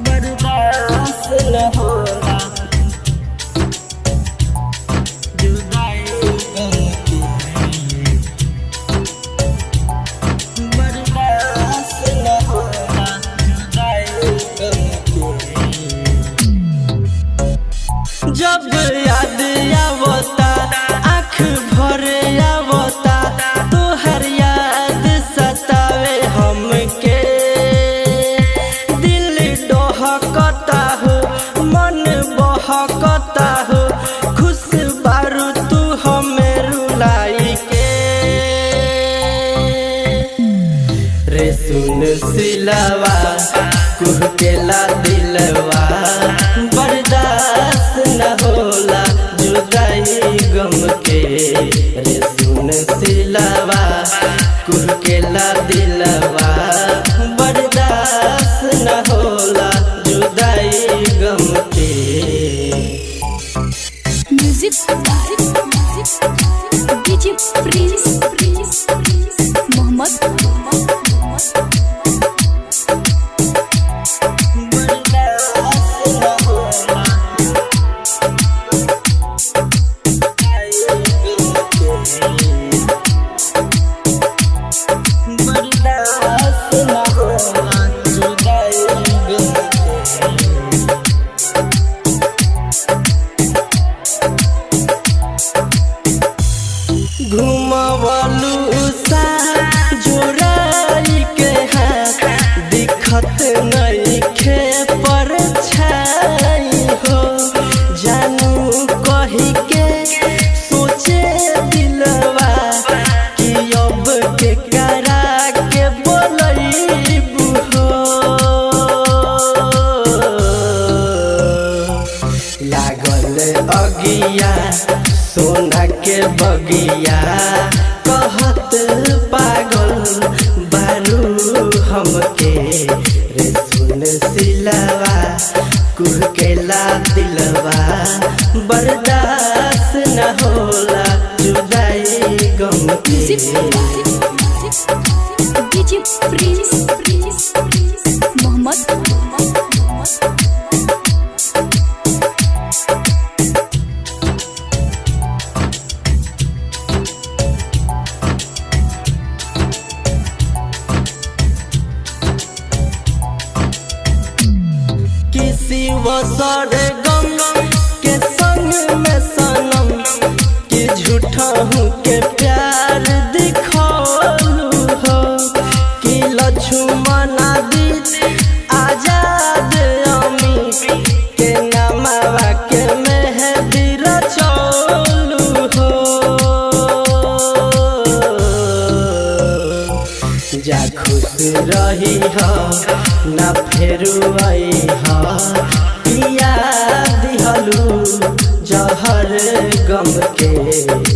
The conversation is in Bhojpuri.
बर्दाश्त न होला जुदाई गम की, बर्दाश्त न होला जुदाई गम की। जब याद आवता आँख भर आवता तोहर याद सतावे हमके, दिल डहकता हो मन बहकता हो, खुश बारू तू हमें रुलाई के। रे सुन सिलवा कुहकेला दिलवा, बर्दाश्त न होला जुदाई गम के। रे सुन सिलवा कुहकेला दिलवा, बर्दाश्त न होला जुदाई गम के। Music DJ Prince Mohammad. घुमवलू सा जोड़ाई के हाथ, दिखत नइखे परछाई हो। जानू कही के सोचे दिलवा कि अब के करा के बोलैबू हो। लागल अगिया सोना के बगिया, कहत पागल बारू हमके। रे सुन सिलवा कुहकेला दिलवा, बर्दाश्त न होला जुदाई गम के। DJ Prince Mohammad. किसी वसर गम के संग में सनम कि झूठा हूँ के प्यार दिखौलू हो। कि लक्ष्मणा दीद आजाद अमीर के नामवा के मेहदी रचौलू हो। जा खुश रही हो ना फेरू आई हा, पिया दिहलू जहर गम के।